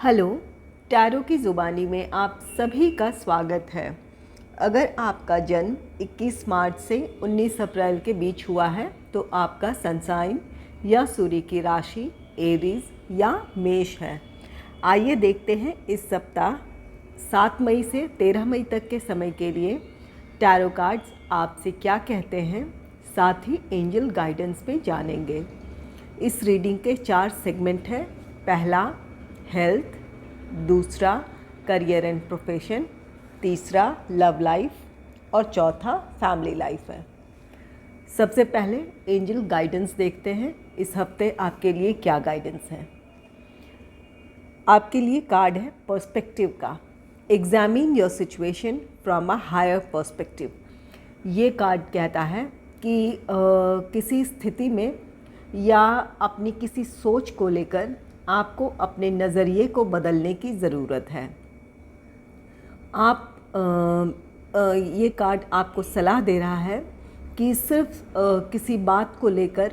Hello, tarot की ज़ुबानी में आप सभी का स्वागत है। अगर आपका जन्म 21 मार्च से 19 अप्रैल के बीच हुआ है तो आपका सन साइन या सूर्य की राशि एरीज या मेष है। आइए देखते हैं इस सप्ताह 7 मई से 13 मई तक के समय के लिए टैरो कार्ड्स आपसे क्या कहते हैं, साथ ही एंजल गाइडेंस पे जानेंगे। इस रीडिंग के 4 सेगमेंट हैं। पहला हेल्थ, दूसरा करियर एंड प्रोफेशन, तीसरा लव लाइफ और चौथा फैमिली लाइफ है। सबसे पहले एंजल गाइडेंस देखते हैं। इस हफ्ते आपके लिए क्या गाइडेंस है। आपके लिए कार्ड है पर्सपेक्टिव का। Examine your situation from a higher perspective. ये कार्ड कहता है कि किसी स्थिति में या अपनी किसी सोच को लेकर आपको अपने नज़रिए को बदलने की ज़रूरत है। ये कार्ड आपको सलाह दे रहा है कि सिर्फ किसी बात को लेकर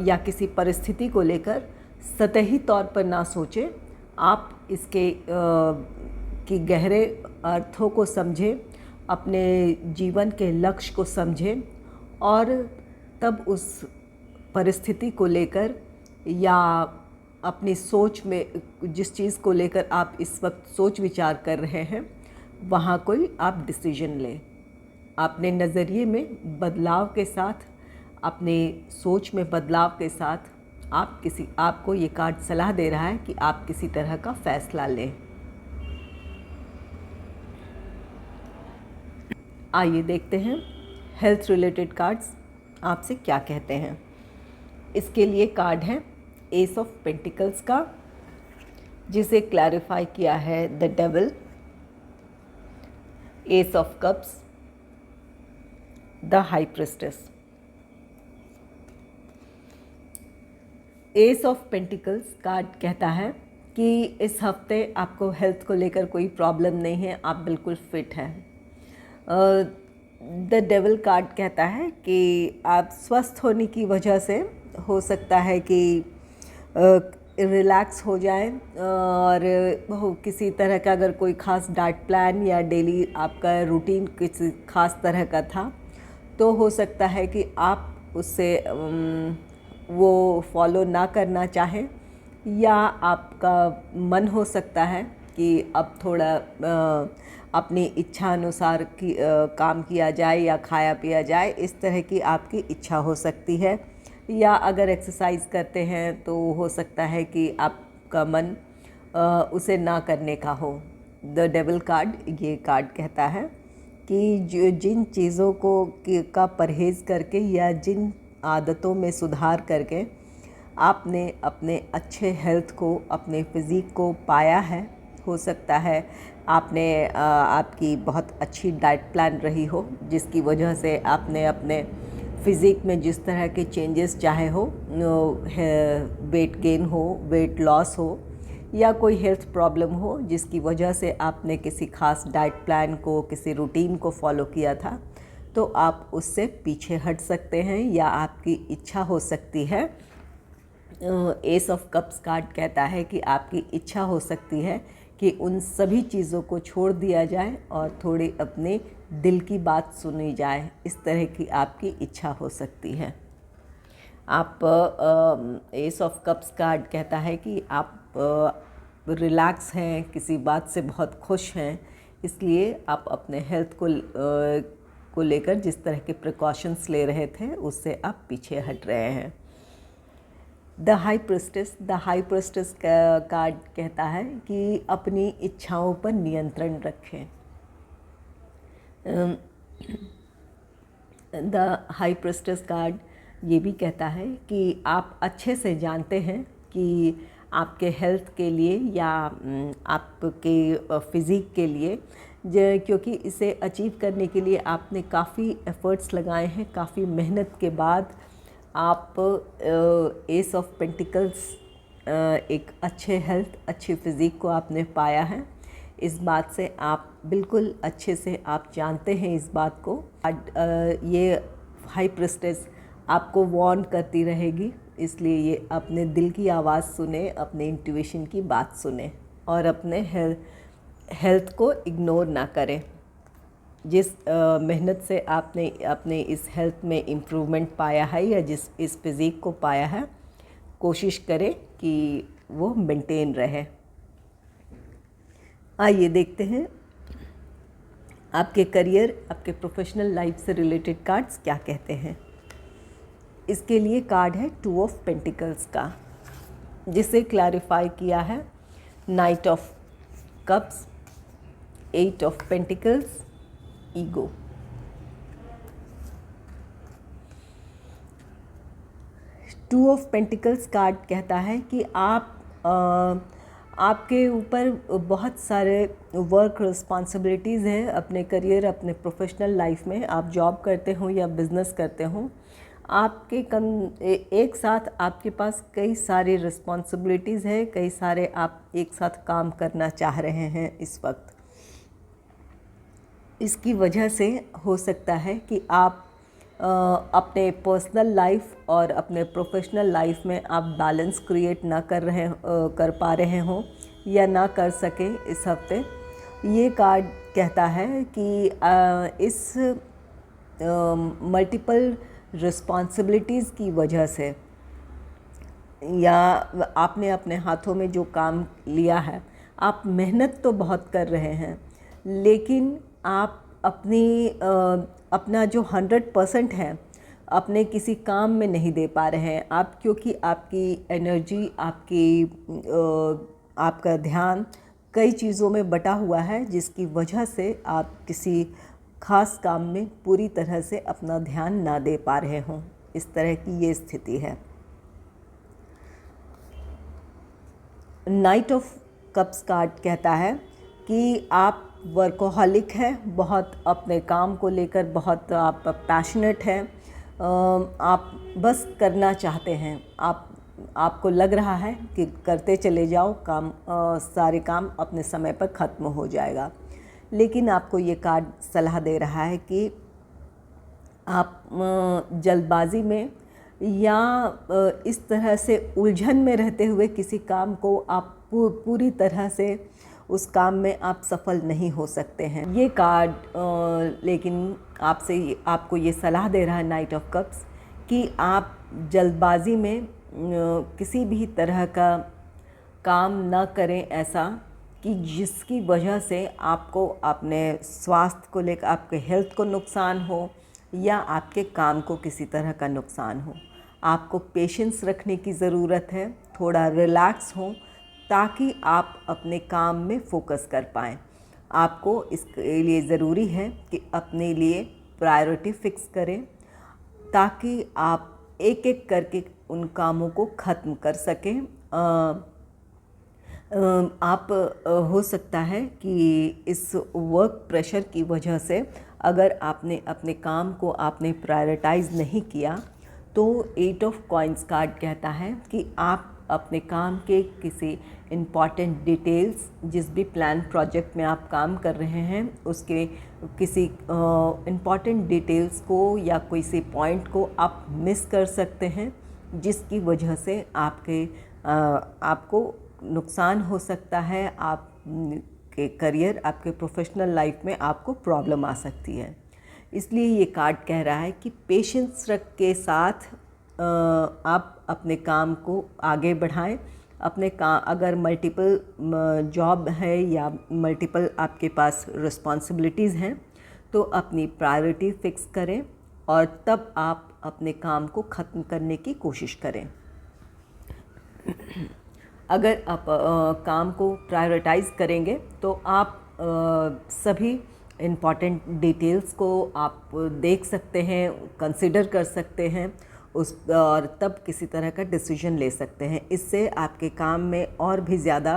या किसी परिस्थिति को लेकर सतही तौर पर ना सोचें। आप इसके की गहरे अर्थों को समझें, अपने जीवन के लक्ष्य को समझें और तब उस परिस्थिति को लेकर या अपनी सोच में जिस चीज़ को लेकर आप इस वक्त सोच विचार कर रहे हैं वहाँ कोई आप डिसीजन लें। अपने नज़रिए में बदलाव के साथ, अपने सोच में बदलाव के साथ आपको ये कार्ड सलाह दे रहा है कि आप किसी तरह का फैसला लें। आइए देखते हैं हेल्थ रिलेटेड कार्ड्स आपसे क्या कहते हैं। इसके लिए कार्ड है एस ऑफ पेंटिकल्स का, जिसे क्लैरिफाई किया है the devil, S of cups, the high priestess. S of pentacles card कहता है कि इस हफ्ते आपको हेल्थ को लेकर कोई प्रॉब्लम नहीं है, आप बिल्कुल फिट हैं। द डेविल कार्ड कहता है कि आप स्वस्थ होने की वजह से हो सकता है कि रिलैक्स हो जाएं और किसी तरह का अगर कोई ख़ास डाइट प्लान या डेली आपका रूटीन किसी ख़ास तरह का था तो हो सकता है कि आप उससे वो फॉलो ना करना चाहें, या आपका मन हो सकता है कि अब थोड़ा अपनी इच्छा अनुसार काम किया जाए या खाया पिया जाए, इस तरह की आपकी इच्छा हो सकती है। या अगर एक्सरसाइज करते हैं तो हो सकता है कि आपका मन उसे ना करने का हो। द डेविल कार्ड ये कार्ड कहता है कि जिन चीज़ों का परहेज़ करके या जिन आदतों में सुधार करके आपने अपने अच्छे हेल्थ को, अपने फिज़िक को पाया है, हो सकता है आपकी बहुत अच्छी डाइट प्लान रही हो जिसकी वजह से आपने अपने फ़िज़िक में जिस तरह के चेंजेस चाहे हो, वेट गेन हो, वेट लॉस हो या कोई हेल्थ प्रॉब्लम हो जिसकी वजह से आपने किसी ख़ास डाइट प्लान को, किसी रूटीन को फॉलो किया था, तो आप उससे पीछे हट सकते हैं या आपकी इच्छा हो सकती है। एस ऑफ कप्स कार्ड कहता है कि आपकी इच्छा हो सकती है कि उन सभी चीज़ों को छोड़ दिया जाए और थोड़ी अपने दिल की बात सुनी जाए, इस तरह की आपकी इच्छा हो सकती है। एस ऑफ कप्स कार्ड कहता है कि आप रिलैक्स हैं, किसी बात से बहुत खुश हैं, इसलिए आप अपने हेल्थ को लेकर जिस तरह के प्रिकॉशंस ले रहे थे उससे आप पीछे हट रहे हैं। द हाई प्रिस्टेस का कार्ड कहता है कि अपनी इच्छाओं पर नियंत्रण रखें। द हाई प्रिस्टेस कार्ड ये भी कहता है कि आप अच्छे से जानते हैं कि आपके हेल्थ के लिए या आपके फिज़िक के लिए, क्योंकि इसे अचीव करने के लिए आपने काफ़ी एफ़र्ट्स लगाए हैं, काफ़ी मेहनत के बाद आप एस ऑफ पेंटिकल्स, एक अच्छे हेल्थ, अच्छी फिज़िक को आपने पाया है। इस बात से आप बिल्कुल अच्छे से आप जानते हैं इस बात को। ये हाई प्रिस्टेस आपको वार्न करती रहेगी, इसलिए ये अपने दिल की आवाज़ सुने, अपने इंट्यूशन की बात सुने। और अपने हेल्थ को इग्नोर ना करें। जिस मेहनत से आपने अपने इस हेल्थ में इम्प्रूवमेंट पाया है या जिस इस फिज़ीक को पाया है, कोशिश करें कि वो मेंटेन रहे। आइए देखते हैं आपके करियर, आपके प्रोफेशनल लाइफ से रिलेटेड कार्ड्स क्या कहते हैं। इसके लिए कार्ड है 2 ऑफ पेंटिकल्स का, जिसे क्लैरिफाई किया है night of cups, 8 of pentacles, ego. Two of pentacles card कहता है कि आपके ऊपर बहुत सारे वर्क रिस्पॉन्सिबिलिटीज़ हैं अपने करियर, अपने प्रोफेशनल लाइफ में। आप जॉब करते हो या बिज़नेस करते हो, आपके एक साथ आपके पास कई सारी रिस्पॉन्सिबिलिटीज़ है, कई सारे आप एक साथ काम करना चाह रहे हैं इस वक्त। इसकी वजह से हो सकता है कि आप अपने पर्सनल लाइफ और अपने प्रोफेशनल लाइफ में आप बैलेंस क्रिएट ना कर पा रहे हों या ना कर सके इस हफ्ते। ये कार्ड कहता है कि इस मल्टीपल रिस्पॉन्सिबिलिटीज़ की वजह से या आपने अपने हाथों में जो काम लिया है, आप मेहनत तो बहुत कर रहे हैं, लेकिन आप अपना जो 100% है अपने किसी काम में नहीं दे पा रहे हैं आप, क्योंकि आपकी एनर्जी, आपका ध्यान कई चीज़ों में बटा हुआ है, जिसकी वजह से आप किसी खास काम में पूरी तरह से अपना ध्यान ना दे पा रहे हों। इस तरह की ये स्थिति है। नाइट ऑफ कप्स कार्ड कहता है कि आप वर्कोहॉलिक है, बहुत अपने काम को लेकर बहुत आप पैशनेट हैं, आप बस करना चाहते हैं, आपको लग रहा है कि करते चले जाओ काम, सारे काम अपने समय पर ख़त्म हो जाएगा। लेकिन आपको ये कार्ड सलाह दे रहा है कि आप जल्दबाजी में या इस तरह से उलझन में रहते हुए किसी काम को आप पूरी तरह से उस काम में आप सफल नहीं हो सकते हैं। ये कार्ड लेकिन आपको ये सलाह दे रहा है नाइट ऑफ कप्स कि आप जल्दबाजी में किसी भी तरह का काम न करें ऐसा कि जिसकी वजह से आपको अपने स्वास्थ्य को लेकर, आपके हेल्थ को नुकसान हो या आपके काम को किसी तरह का नुकसान हो। आपको पेशेंस रखने की ज़रूरत है, थोड़ा रिलैक्स हो, ताकि आप अपने काम में फोकस कर पाएँ। आपको इसके लिए ज़रूरी है कि अपने लिए प्रायोरिटी फिक्स करें, ताकि आप एक एक करके उन कामों को ख़त्म कर सकें। आप हो सकता है कि इस वर्क प्रेशर की वजह से अगर आपने अपने काम को प्रायोरिटाइज़ नहीं किया, तो 8 ऑफ कॉइन्स कार्ड कहता है कि आप अपने काम के किसी इम्पॉर्टेंट डिटेल्स, जिस भी प्लान प्रोजेक्ट में आप काम कर रहे हैं, उसके किसी इम्पॉर्टेंट डिटेल्स को या किसी पॉइंट को आप मिस कर सकते हैं, जिसकी वजह से आपको नुकसान हो सकता है। आपके करियर, आपके प्रोफेशनल लाइफ में आपको प्रॉब्लम आ सकती है। इसलिए ये कार्ड कह रहा है कि पेशेंस रख के साथ आप अपने काम को आगे बढ़ाएं। अपने काम, अगर मल्टीपल जॉब है या मल्टीपल आपके पास रिस्पॉन्सिबिलिटीज़ हैं, तो अपनी प्रायोरिटी फिक्स करें और तब आप अपने काम को ख़त्म करने की कोशिश करें। अगर आप काम को प्रायोरिटाइज़ करेंगे तो आप सभी इम्पॉर्टेंट डिटेल्स को आप देख सकते हैं, कंसिडर कर सकते हैं और तब किसी तरह का डिसीजन ले सकते हैं। इससे आपके काम में और भी ज़्यादा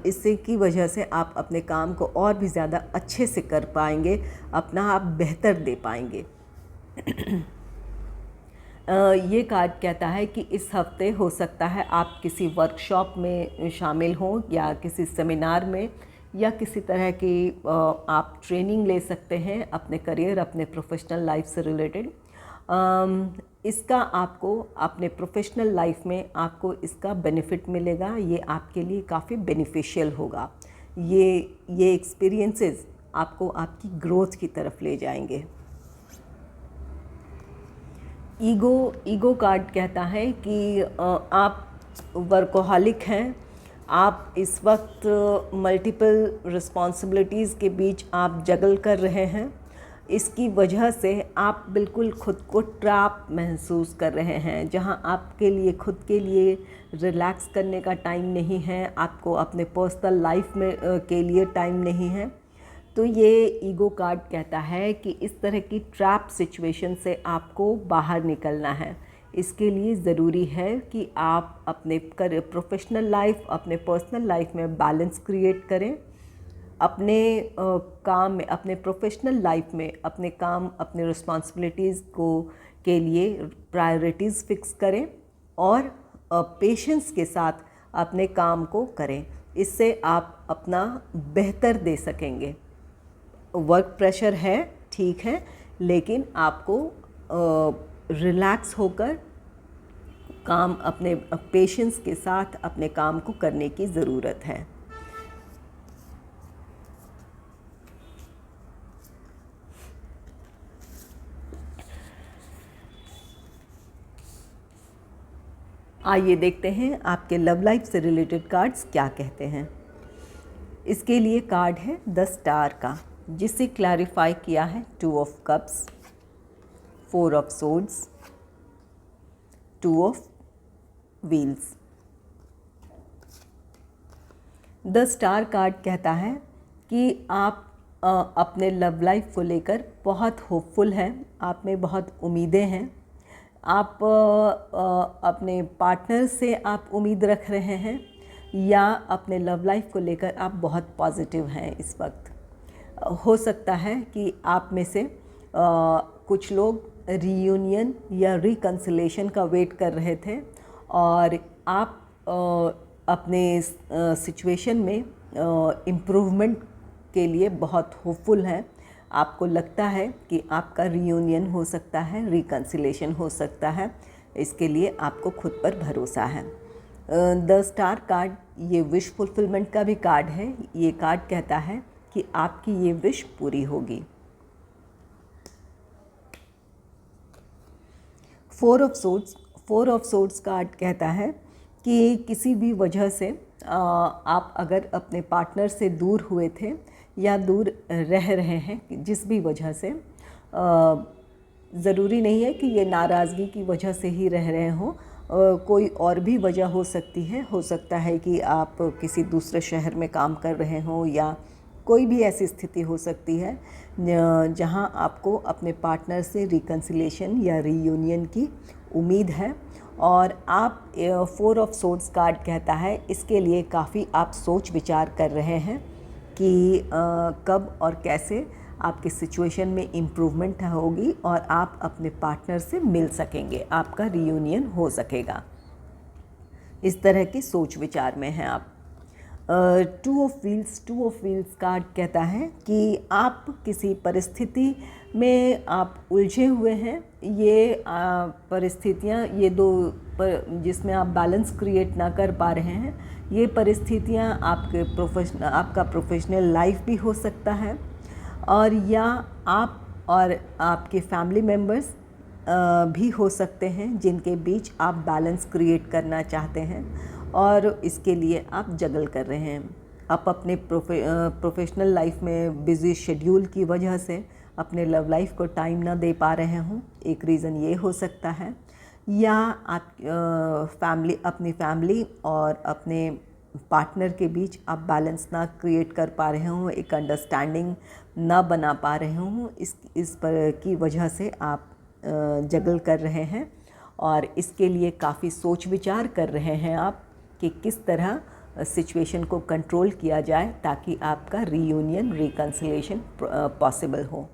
इससे की वजह से आप अपने काम को और भी ज़्यादा अच्छे से कर पाएंगे, अपना आप बेहतर दे पाएंगे। ये कार्ड कहता है कि इस हफ्ते हो सकता है आप किसी वर्कशॉप में शामिल हों या किसी सेमिनार में या किसी तरह की आप ट्रेनिंग ले सकते हैं अपने करियर, अपने प्रोफेशनल लाइफ से रिलेटेड। इसका आपको अपने प्रोफेशनल लाइफ में आपको इसका बेनिफिट मिलेगा। ये आपके लिए काफ़ी बेनिफिशियल होगा। ये एक्सपीरियंसेस आपको आपकी ग्रोथ की तरफ ले जाएंगे। ईगो कार्ड कहता है कि आप वर्कोहॉलिक हैं। आप इस वक्त मल्टीपल रिस्पॉन्सिबिलिटीज़ के बीच आप जगल कर रहे हैं। इसकी वजह से आप बिल्कुल खुद को ट्रैप महसूस कर रहे हैं, जहां आपके लिए खुद के लिए रिलैक्स करने का टाइम नहीं है, आपको अपने पर्सनल लाइफ में के लिए टाइम नहीं है। तो ये ईगो कार्ड कहता है कि इस तरह की ट्रैप सिचुएशन से आपको बाहर निकलना है। इसके लिए ज़रूरी है कि आप अपने प्रोफेशनल लाइफ, अपने पर्सनल लाइफ में बैलेंस क्रिएट करें। अपने काम में, अपने प्रोफेशनल लाइफ में अपने काम, अपने रिस्पॉन्सिबिलिटीज़ को के लिए प्रायोरिटीज़ फिक्स करें और पेशेंस के साथ अपने काम को करें। इससे आप अपना बेहतर दे सकेंगे। वर्क प्रेशर है, ठीक है, लेकिन आपको रिलैक्स होकर काम, अपने पेशेंस के साथ अपने काम को करने की ज़रूरत है। आइए देखते हैं आपके लव लाइफ से रिलेटेड कार्ड्स क्या कहते हैं। इसके लिए कार्ड है द स्टार का, जिसे क्लैरिफाई किया है 2 of cups, 4 of swords, 2 of wheels. The star card कहता है कि आप अपने लव लाइफ को लेकर बहुत होपफुल हैं, आप में बहुत उम्मीदें हैं। आप अपने पार्टनर से आप उम्मीद रख रहे हैं, या अपने लव लाइफ को लेकर आप बहुत पॉजिटिव हैं इस वक्त। हो सकता है कि आप में से कुछ लोग रीयूनियन या रिकन्सिलेशन का वेट कर रहे थे, और आप अपने सिचुएशन में इम्प्रूवमेंट के लिए बहुत होपफुल हैं। आपको लगता है कि आपका रीयूनियन हो सकता है, रिकन्सिलेशन हो सकता है। इसके लिए आपको खुद पर भरोसा है। द स्टार कार्ड ये विश फुलफिलमेंट का भी कार्ड है। ये कार्ड कहता है कि आपकी ये विश पूरी होगी। 4 ऑफ सोर्ड्स कार्ड कहता है कि किसी भी वजह से आप अगर अपने पार्टनर से दूर हुए थे या दूर रह रहे हैं, जिस भी वजह से, ज़रूरी नहीं है कि ये नाराज़गी की वजह से ही रह रहे हों, कोई और भी वजह हो सकती है। हो सकता है कि आप किसी दूसरे शहर में काम कर रहे हों, या कोई भी ऐसी स्थिति हो सकती है जहां आपको अपने पार्टनर से रिकन्सिलेशन या रीयूनियन की उम्मीद है। और आप 4 ऑफ सोर्ड्स कार्ड कहता है इसके लिए काफ़ी आप सोच विचार कर रहे हैं कि कब और कैसे आपकी सिचुएशन में इम्प्रूवमेंट होगी और आप अपने पार्टनर से मिल सकेंगे, आपका रीयूनियन हो सकेगा। इस तरह की सोच विचार में हैं आप। 2 ऑफ व्हील्स कार्ड कहता है कि आप किसी परिस्थिति में आप उलझे हुए हैं। ये परिस्थितियाँ, ये दो जिसमें आप बैलेंस क्रिएट ना कर पा रहे हैं, ये परिस्थितियाँ आपका प्रोफेशनल लाइफ भी हो सकता है, और या आप और आपके फैमिली मेम्बर्स भी हो सकते हैं जिनके बीच आप बैलेंस क्रिएट करना चाहते हैं, और इसके लिए आप जगल कर रहे हैं। आप अपने प्रोफेशनल लाइफ में बिज़ी शेड्यूल की वजह से अपने लव लाइफ को टाइम ना दे पा रहे हों, एक रीज़न ये हो सकता है। या आप अपनी फैमिली और अपने पार्टनर के बीच आप बैलेंस ना क्रिएट कर पा रहे हों, एक अंडरस्टैंडिंग ना बना पा रहे हों, इस पर की वजह से आप जगल कर रहे हैं, और इसके लिए काफ़ी सोच विचार कर रहे हैं आप कि किस तरह सिचुएशन को कंट्रोल किया जाए ताकि आपका रीयूनियन, रिकन्सिलेशन पॉसिबल हो।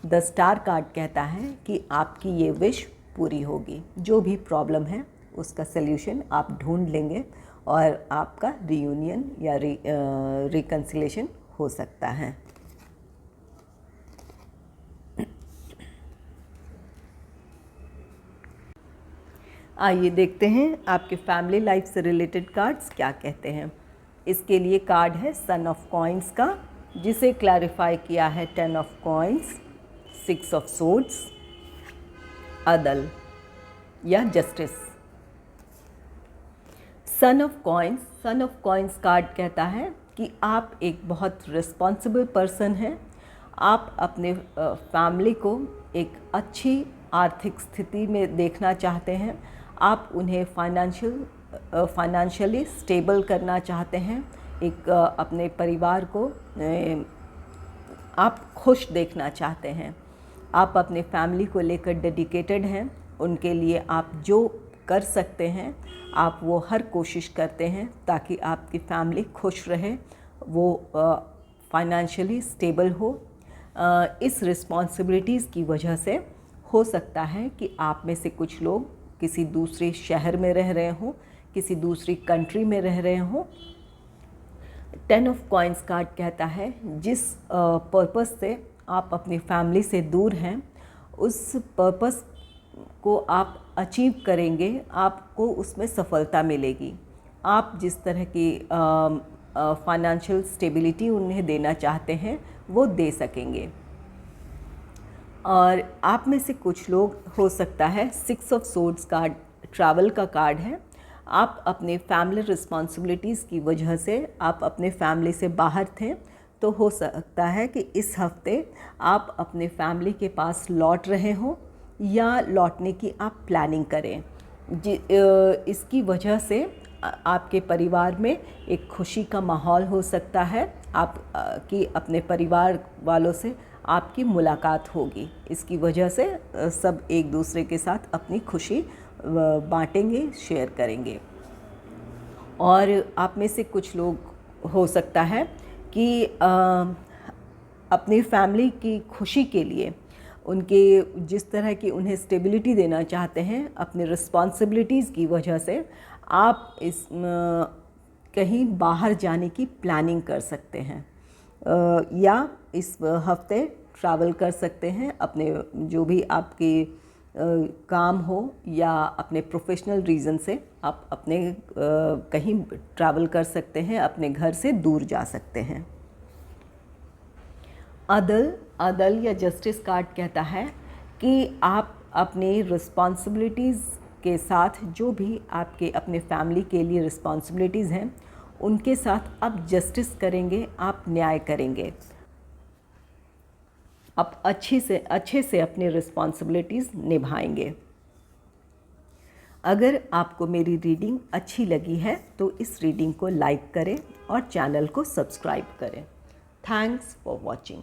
द स्टार कार्ड कहता है कि आपकी ये विश पूरी होगी। जो भी प्रॉब्लम है उसका सल्यूशन आप ढूंढ लेंगे और आपका रीयूनियन या रिकन्सिलेशन हो सकता है। आइए देखते हैं आपके फैमिली लाइफ से रिलेटेड कार्ड्स क्या कहते हैं। इसके लिए कार्ड है सन ऑफ कॉइन्स का, जिसे क्लैरिफाई किया है 10 ऑफ कॉइन्स, 6 ऑफ सोर्ड्स, अदल या justice. Son of coins card कहता है कि आप एक बहुत रिस्पॉन्सिबल पर्सन हैं। आप अपने फैमिली को एक अच्छी आर्थिक स्थिति में देखना चाहते हैं। आप उन्हें फाइनेंशियली स्टेबल करना चाहते हैं। एक अपने परिवार को आप खुश देखना चाहते हैं। आप अपने फैमिली को लेकर डेडिकेटेड हैं। उनके लिए आप जो कर सकते हैं आप वो हर कोशिश करते हैं ताकि आपकी फैमिली खुश रहे, वो फाइनेंशियली स्टेबल हो। इस रिस्पॉन्सिबिलिटीज़ की वजह से हो सकता है कि आप में से कुछ लोग किसी दूसरे शहर में रह रहे हों, किसी दूसरी कंट्री में रह रहे हों। 10 ऑफ कॉइन्स कार्ड कहता है जिस पर्पस से आप अपनी फैमिली से दूर हैं, उस पर्पस को आप अचीव करेंगे, आपको उसमें सफलता मिलेगी। आप जिस तरह की फाइनेंशियल स्टेबिलिटी उन्हें देना चाहते हैं वो दे सकेंगे। और आप में से कुछ लोग हो सकता है 6 ऑफ सोर्ड्स कार्ड ट्रैवल का कार्ड है। आप अपने फैमिली रिस्पॉन्सिबिलिटीज़ की वजह से आप अपने फैमिली से बाहर थे, तो हो सकता है कि इस हफ्ते आप अपने फैमिली के पास लौट रहे हों या लौटने की आप प्लानिंग करें। इसकी वजह से आपके परिवार में एक खुशी का माहौल हो सकता है। आप की अपने परिवार वालों से आपकी मुलाकात होगी। इसकी वजह से सब एक दूसरे के साथ अपनी खुशी बांटेंगे, शेयर करेंगे। और आप में से कुछ लोग हो सकता है कि अपनी फैमिली की खुशी के लिए उनके जिस तरह की उन्हें स्टेबिलिटी देना चाहते हैं, अपनी रिस्पॉन्सिबिलिटीज़ की वजह से आप इस कहीं बाहर जाने की प्लानिंग कर सकते हैं या इस हफ्ते ट्रैवल कर सकते हैं। अपने जो भी आपके काम हो या अपने प्रोफेशनल रीज़न से आप अपने कहीं ट्रैवल कर सकते हैं, अपने घर से दूर जा सकते हैं। अदल या जस्टिस कार्ड कहता है कि आप अपनी रिस्पॉन्सिबिलिटीज़ के साथ जो भी आपके अपने फैमिली के लिए रिस्पॉन्सिबिलिटीज़ हैं उनके साथ आप जस्टिस करेंगे, आप न्याय करेंगे। आप अच्छे से अपनी रिस्पॉन्सिबिलिटीज़ निभाएंगे। अगर आपको मेरी रीडिंग अच्छी लगी है तो इस रीडिंग को लाइक करें और चैनल को सब्सक्राइब करें। Thanks for watching.